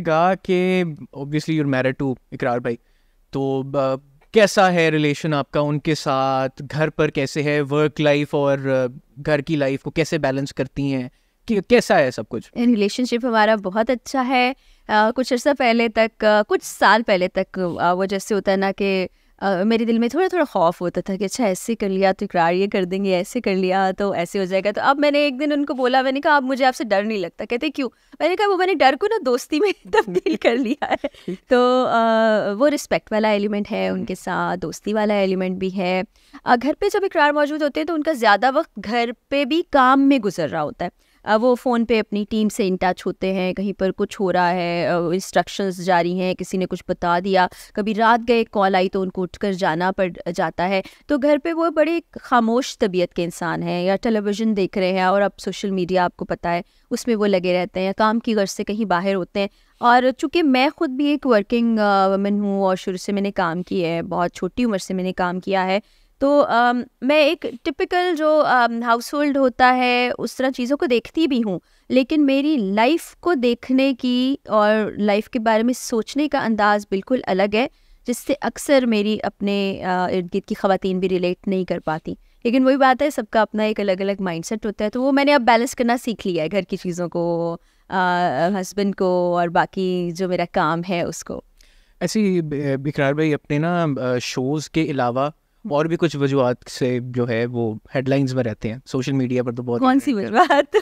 गा कि obviously your married to इकरार भाई, तो कैसा है रिलेशन आपका उनके साथ, घर पर कैसे है, वर्क लाइफ और घर की लाइफ को कैसे बैलेंस करती हैं, कि कैसा है सब कुछ? रिलेशनशिप हमारा बहुत अच्छा है। कुछ अर्सा पहले तक, कुछ साल पहले तक वो जैसे होता है ना कि मेरे दिल में थोड़ा थोड़ा खौफ होता था कि अच्छा ऐसे कर लिया तो इकरार ये कर देंगे, ऐसे कर लिया तो ऐसे हो जाएगा। तो अब मैंने एक दिन उनको बोला, मैंने कहा अब मुझे आपसे डर नहीं लगता। कहते क्यों? मैंने कहा वो मैंने डर को ना दोस्ती में तब्दील कर लिया है। तो वो रिस्पेक्ट वाला एलिमेंट है उनके साथ, दोस्ती वाला एलिमेंट भी है। घर पे जब इकरार मौजूद होते हैं तो उनका ज़्यादा वक्त घर पे भी काम में गुजर रहा होता है। वो फ़ोन पे अपनी टीम से इन टच होते हैं, कहीं पर कुछ हो रहा है, इंस्ट्रक्शंस जारी हैं, किसी ने कुछ बता दिया, कभी रात गए कॉल आई तो उनको उठकर जाना पड़ जाता है। तो घर पे वो बड़े खामोश तबीयत के इंसान हैं, या टेलीविज़न देख रहे हैं और अब सोशल मीडिया आपको पता है उसमें वो लगे रहते हैं, या काम की गर्ज से कहीं बाहर होते हैं। और चूँकि मैं ख़ुद भी एक वर्किंग वुमन हूँ और शुरू से मैंने काम किया है, बहुत छोटी उम्र से मैंने काम किया है, तो मैं एक टिपिकल जो हाउस होल्ड होता है उस तरह चीज़ों को देखती भी हूँ, लेकिन मेरी लाइफ को देखने की और लाइफ के बारे में सोचने का अंदाज़ बिल्कुल अलग है, जिससे अक्सर मेरी अपने इर्द गिर्द की ख़वातीन भी रिलेट नहीं कर पाती। लेकिन वही बात है, सबका अपना एक अलग अलग माइंडसेट होता है, तो वो मैंने अब बैलेंस करना सीख लिया है, घर की चीज़ों को, हस्बैंड को और बाकी जो मेरा काम है उसको। ऐसी इकरार भाई अपने ना शोज़ के अलावा और भी कुछ वजूहत से जो है वो हेडलाइंस में रहते हैं सोशल मीडिया पर, तो बहुत कौन सी वजूहत?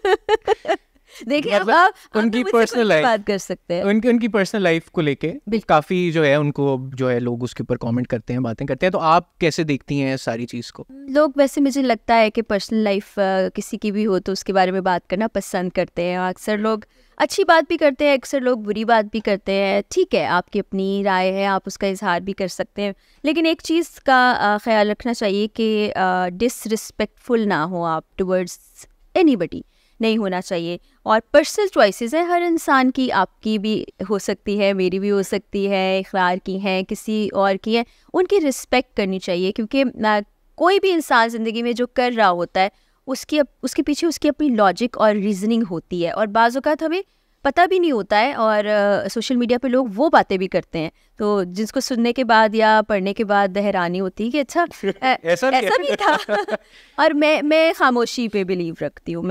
देखिए मतलब आप उनकी पर्सनल लाइफ बात कर सकते हैं, उनकी पर्सनल लाइफ को लेके काफ़ी जो है उनको जो है लोग उसके ऊपर कमेंट करते हैं, बातें करते हैं, तो आप कैसे देखती हैं सारी चीज़ को? लोग वैसे मुझे लगता है कि पर्सनल लाइफ किसी की भी हो तो उसके बारे में बात करना पसंद करते हैं। अक्सर लोग अच्छी बात भी करते हैं, अक्सर लोग बुरी बात भी करते हैं। ठीक है, आपकी अपनी राय है, आप उसका इजहार भी कर सकते हैं, लेकिन एक चीज़ का ख्याल रखना चाहिए कि डिसरिस्पेक्टफुल ना हो आप टुवर्ड्स एनीबडी, नहीं होना चाहिए। और पर्सनल चॉइसेस हैं हर इंसान की, आपकी भी हो सकती है, मेरी भी हो सकती है, इकरार की हैं, किसी और की है, उनकी रिस्पेक्ट करनी चाहिए, क्योंकि कोई भी इंसान ज़िंदगी में जो कर रहा होता है उसके पीछे उसकी अपनी लॉजिक और रीजनिंग होती है, और बाज़ औक़ात हमें पता भी नहीं होता है, और सोशल मीडिया पे लोग वो बातें भी करते हैं तो जिसको सुनने के बाद या पढ़ने के बाद हैरानी होती है कि अच्छा ऐसा भी था। और मैं खामोशी पे बिलीव रखती हूँ।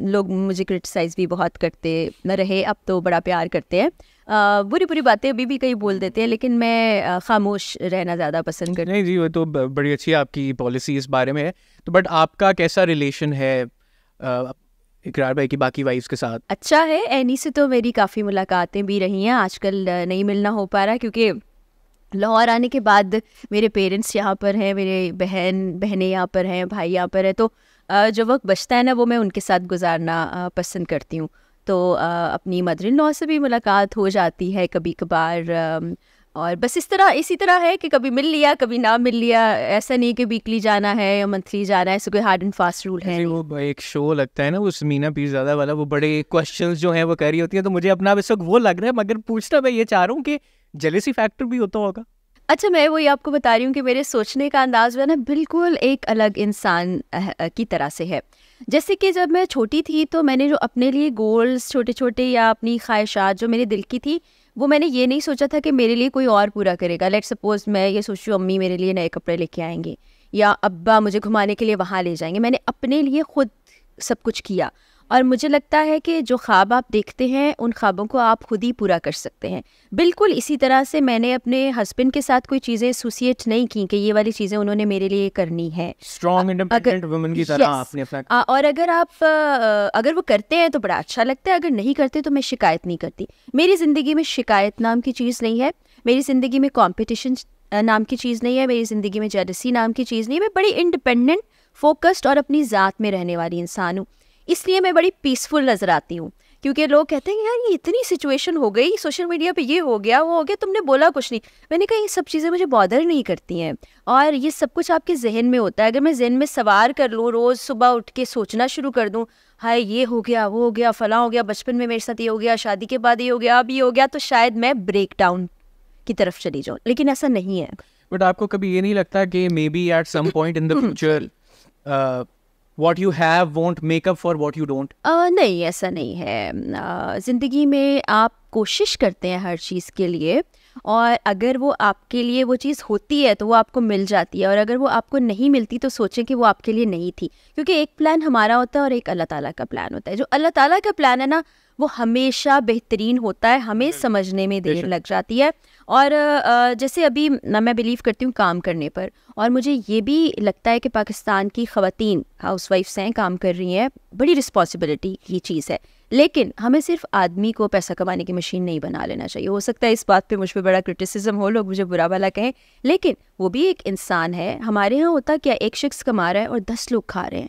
लोग मुझे क्रिटिसाइज़ भी बहुत करते न रहे, अब तो बड़ा प्यार करते हैं। बुरी बुरी बातें अभी भी कई बोल देते हैं, लेकिन मैं खामोश रहना ज़्यादा पसंद करती हूँ। नहीं जी, वो तो बड़ी अच्छी आपकी पॉलिसी इस बारे में है। तो बट आपका कैसा रिलेशन है इकरार भाई की बाकी वाइफ्स के साथ? अच्छा है, एनी से तो मेरी काफ़ी मुलाकातें भी रही हैं। आजकल नहीं मिलना हो पा रहा, क्योंकि लाहौर आने के बाद मेरे पेरेंट्स यहाँ पर हैं, मेरे बहनें यहाँ पर हैं, भाई यहाँ पर है, तो जो वक्त बचता है ना वो मैं उनके साथ गुजारना पसंद करती हूँ। तो अपनी मदर इन लॉ से भी मुलाकात हो जाती है कभी कभार, और बस इसी तरह है कि कभी मिल लिया कभी ना मिल लिया। ऐसा नहीं कि वीकली जाना है या मंथली जाना है, ऐसा कोई हार्ड एंड फास्ट रूल है। वो एक शो लगता है ना वो समीना पीरज़ादा वाला, वो बड़े क्वेश्चंस जो हैं वो कर रही होती हैं, तो मुझे अपना इस वक्त वो लग रहा है, मगर पूछना मैं ये चाह रहा हूँ कि जेलसी फैक्टर भी होता होगा। अच्छा, मैं वही आपको बता रही हूँ कि मेरे सोचने का अंदाज जो है ना बिल्कुल एक अलग इंसान की तरह से है। जैसे कि जब मैं छोटी थी तो मैंने जो अपने लिए गोल्स छोटे छोटे या अपनी ख्वाहिशात जो मेरे दिल की थी, वो मैंने ये नहीं सोचा था कि मेरे लिए कोई और पूरा करेगा। लेट्स सपोज मैं ये सोचूं अम्मी मेरे लिए नए कपड़े लेके आएंगे या अब्बा मुझे घुमाने के लिए वहाँ ले जाएंगे। मैंने अपने लिए खुद सब कुछ किया, और मुझे लगता है कि जो ख्वाब आप देखते हैं उन ख्वाबों को आप खुद ही पूरा कर सकते हैं। बिल्कुल इसी तरह से मैंने अपने हस्बैंड के साथ कोई चीज़ें एसोसिएट नहीं की कि ये वाली चीज़ें उन्होंने मेरे लिए करनी है। स्ट्रॉन्ग इंडिपेंडेंट वुमन की तरह आपने अपना और अगर वो करते हैं तो बड़ा अच्छा लगता है, अगर नहीं करते तो मैं शिकायत नहीं करती। मेरी ज़िंदगी में शिकायत नाम की चीज़ नहीं है, मेरी ज़िंदगी में कॉम्पिटिशन नाम की चीज़ नहीं है, मेरी ज़िंदगी में जेलसी नाम की चीज़ नहीं है। मैं बड़ी इंडिपेंडेंट, फोकस्ड और अपनी ज़ात में रहने वाली इंसान हूँ, इसलिए मैं बड़ी पीसफुल नज़र आती हूँ। क्योंकि लोग कहते हैं यार ये इतनी सिचुएशन हो गई, सोशल मीडिया पे ये हो गया वो हो गया, तुमने बोला कुछ नहीं। मैंने कहा ये सब चीज़ें मुझे बॉदर नहीं करती हैं, और ये सब कुछ आपके जहन में होता है। अगर मैं जहन में सवार कर लूँ, रोज़ सुबह उठ के सोचना शुरू कर दूँ, हाय ये हो गया वो हो गया फलां हो गया, बचपन में मेरे साथ ये हो गया, शादी के बाद ये हो गया, अब ये हो गया, तो शायद मैं ब्रेक डाउन की तरफ चली जाऊँ, लेकिन ऐसा नहीं है। बट आपको कभी ये नहीं लगता कि maybe at some point in the future what you have won't make up for what you don't? नहीं, ऐसा नहीं है। ज़िंदगी में आप कोशिश करते हैं हर चीज़ के लिए, और अगर वो आपके लिए वो चीज़ होती है तो वो आपको मिल जाती है, और अगर वो आपको नहीं मिलती तो सोचें कि वो आपके लिए नहीं थी। क्योंकि एक प्लान हमारा होता है और एक अल्लाह ताला का प्लान होता है। जो अल्लाह ताला का प्लान है ना, वो हमेशा बेहतरीन होता है, हमें समझने में देर लग जाती है। और जैसे अभी मैं बिलीव करती हूँ काम करने पर, और मुझे ये भी लगता है कि पाकिस्तान की ख़वातीन हाउसवाइफ्स हैं, काम कर रही हैं, बड़ी रिस्पॉन्सिबिलिटी की चीज़ है। लेकिन हमें सिर्फ आदमी को पैसा कमाने की मशीन नहीं बना लेना चाहिए। हो सकता है इस बात पे मुझ पे बड़ा क्रिटिसिज्म हो, लोग मुझे बुरा भला कहें, लेकिन वो भी एक इंसान है। हमारे यहाँ होता क्या, एक शख्स कमा रहा है और 10 लोग खा रहे हैं।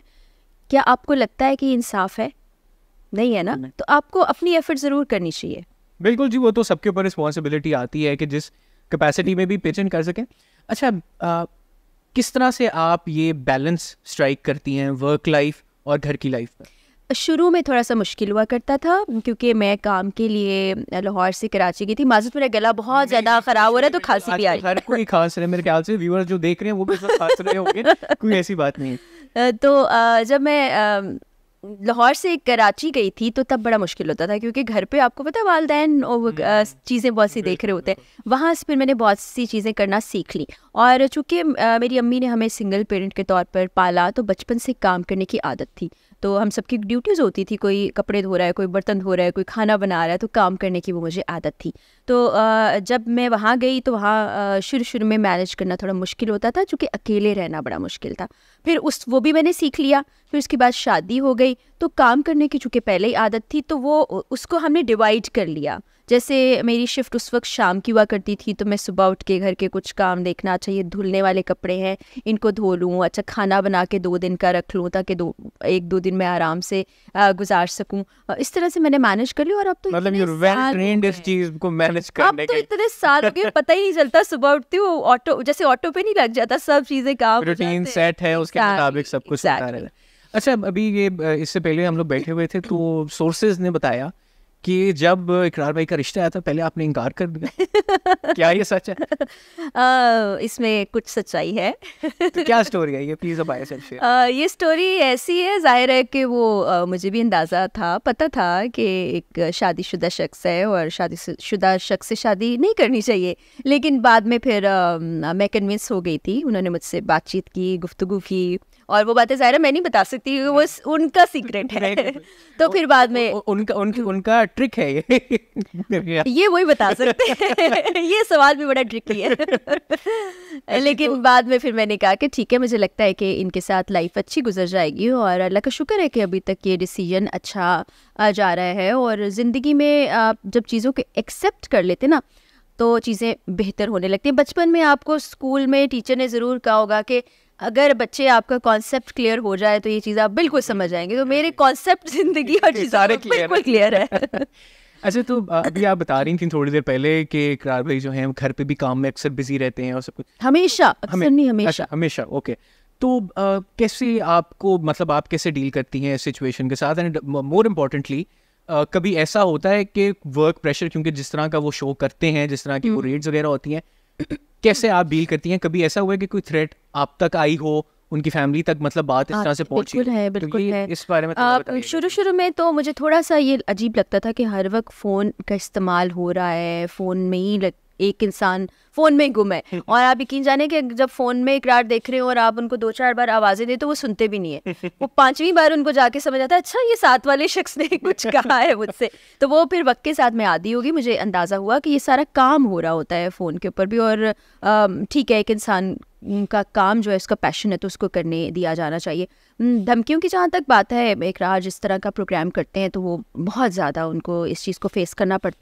क्या आपको लगता है कि इंसाफ है? नहीं है ना। तो आपको अपनी एफर्ट ज़रूर करनी चाहिए। बिल्कुल जी, वो तो सबके ऊपर रिस्पॉन्सिबिलिटी आती है कि जिस कैपेसिटी में भी पिच इन कर सकें। अच्छा, किस तरह से आप ये बैलेंस स्ट्राइक करती हैं वर्क लाइफ और घर की लाइफ पर? शुरू में थोड़ा सा मुश्किल हुआ करता था, क्योंकि मैं काम के लिए लाहौर से कराची गई थी। माज़रत, मेरा गला बहुत ज़्यादा ख़राब हो रहा है, तो खांसी भी आ रही है। हर कोई खांस रहे, मेरे ख्याल से व्यूअर्स जो देख रहे हैं वो भी खांस रहे होंगे, कोई ऐसी बात नहीं है। तो जब मैं लाहौर से कराची गई थी तो तब बड़ा मुश्किल होता था, क्योंकि घर पे आपको पता है वालदैन चीज़ें बहुत सी देख रहे होते हैं। वहाँ से फिर मैंने बहुत सी चीज़ें करना सीख ली, और चूँकि मेरी अम्मी ने हमें सिंगल पेरेंट के तौर पर पाला, तो बचपन से काम करने की आदत थी। तो हम सबकी ड्यूटीज़ होती थी, कोई कपड़े धो रहा है, कोई बर्तन धो रहा है, कोई खाना बना रहा है, तो काम करने की वो मुझे आदत थी। तो जब मैं वहाँ गई तो वहाँ शुरू में मैनेज करना थोड़ा मुश्किल होता था, क्योंकि अकेले रहना बड़ा मुश्किल था। फिर वो भी मैंने सीख लिया। फिर उसके बाद शादी हो गई, तो काम करने की चूँकि पहले ही आदत थी, तो वो उसको हमने डिवाइड कर लिया। जैसे मेरी शिफ्ट उस वक्त शाम की हुआ करती थी, तो मैं सुबह उठ के घर के कुछ काम देखना, अच्छा ये धुलने वाले कपड़े हैं, इनको धो लूँ, अच्छा खाना बना के 2 दिन का रख लूँ, ताकि 1-2 दिन मैं आराम से गुजार सकूँ। इस तरह से मैंने मैनेज कर लिया। और अब तो मतलब यू वेल ट्रेन्ड इस चीज़ को मैनेज करने के। अब तो इतने साल हो गए, पता ही नहीं चलता। सुबह उठती हूँ, ऑटो पे नहीं लग जाता, सब चीज़ें काम, रूटीन सेट है, उसके मुताबिक सब कुछ होता रहता है। अच्छा, अभी ये इससे पहले हम लोग बैठे हुए थे, तो सोर्सेज ने बताया कि जब इकरार भाई का रिश्ता आया था, पहले आपने इनकार कर दिया। क्या ये सच है? इसमें कुछ सच्चाई है। तो क्या स्टोरी है ये, प्लीज अब शेयर। ये स्टोरी ऐसी है, जाहिर है कि वो मुझे भी अंदाज़ा था, पता था कि एक शादीशुदा शख्स है और शादीशुदा शख्स से शादी नहीं करनी चाहिए। लेकिन बाद में फिर मैं कन्विंस हो गई थी। उन्होंने मुझसे बातचीत की, गुफ्तगू की, और वो बातें ज़ाहिर है मैं नहीं बता सकती, वो उनका सीक्रेट है। तो फिर बाद में उनका ट्रिक है ये वही बता सकते हैं। ये सवाल भी बड़ा ट्रिकी है। लेकिन बाद में फिर मैंने कहा कि ठीक है, मुझे लगता है कि इनके साथ लाइफ अच्छी गुजर जाएगी, और अल्लाह का शुक्र है कि अभी तक ये डिसीजन अच्छा जा रहा है। और ज़िंदगी में आप जब चीज़ों को एक्सेप्ट कर लेते ना, तो चीज़ें बेहतर होने लगती हैं। बचपन में आपको स्कूल में टीचर ने ज़रूर कहा होगा कि अगर बच्चे आपका कॉन्सेप्ट क्लियर हो जाए तो ये चीज़ आप बिल्कुल समझ जाएंगे। तो मेरे कॉन्सेप्ट ज़िंदगी और सारे बिल्कुल क्लियर है। अच्छा, तो अभी आप बता रही थी थोड़ी देर पहले कि इकरार भाई जो हैं घर पे भी काम में अक्सर बिजी रहते हैं और सब कुछ, हमेशा, अक्सर नहीं हमेशा। अच्छा, हमेशा, ओके। तो कैसे आपको, मतलब आप कैसे डील करती हैं इस सिचुएशन के साथ? एंड मोर इम्पोर्टेंटली, कभी ऐसा होता है कि वर्क प्रेशर, क्योंकि जिस तरह का वो शो करते हैं, जिस तरह की वो रेट्स वगैरह होती हैं, कैसे आप डील करती हैं? कभी ऐसा हुआ है कि कोई थ्रेट आप तक आई हो, उनकी फैमिली तक, मतलब बात इस तरह से पहुंची? बिल्कुल है। इस बारे में शुरू में तो मुझे थोड़ा सा ये अजीब लगता था कि हर वक्त फ़ोन का इस्तेमाल हो रहा है, फ़ोन में ही एक इंसान फ़ोन में गुम है। और आप यकीन जाने कि जब फ़ोन में इकरार देख रहे हो और आप उनको 2-4 बार आवाज़ें दे तो वो सुनते भी नहीं है। वो 5वीं बार उनको जाके समझ आता है, अच्छा ये साथ वाले शख्स ने कुछ कहा है मुझसे। तो वो फिर वक्त के साथ में आदी होगी। मुझे अंदाज़ा हुआ कि ये सारा काम हो रहा होता है फ़ोन के ऊपर भी। और ठीक है, एक इंसान का काम जो है, उसका पैशन है, तो उसको करने दिया जाना चाहिए। धमकियों की जहाँ तक बात है, इकरार जिस तरह का प्रोग्राम करते हैं तो वो बहुत ज़्यादा उनको इस चीज़ को फेस करना पड़ता है।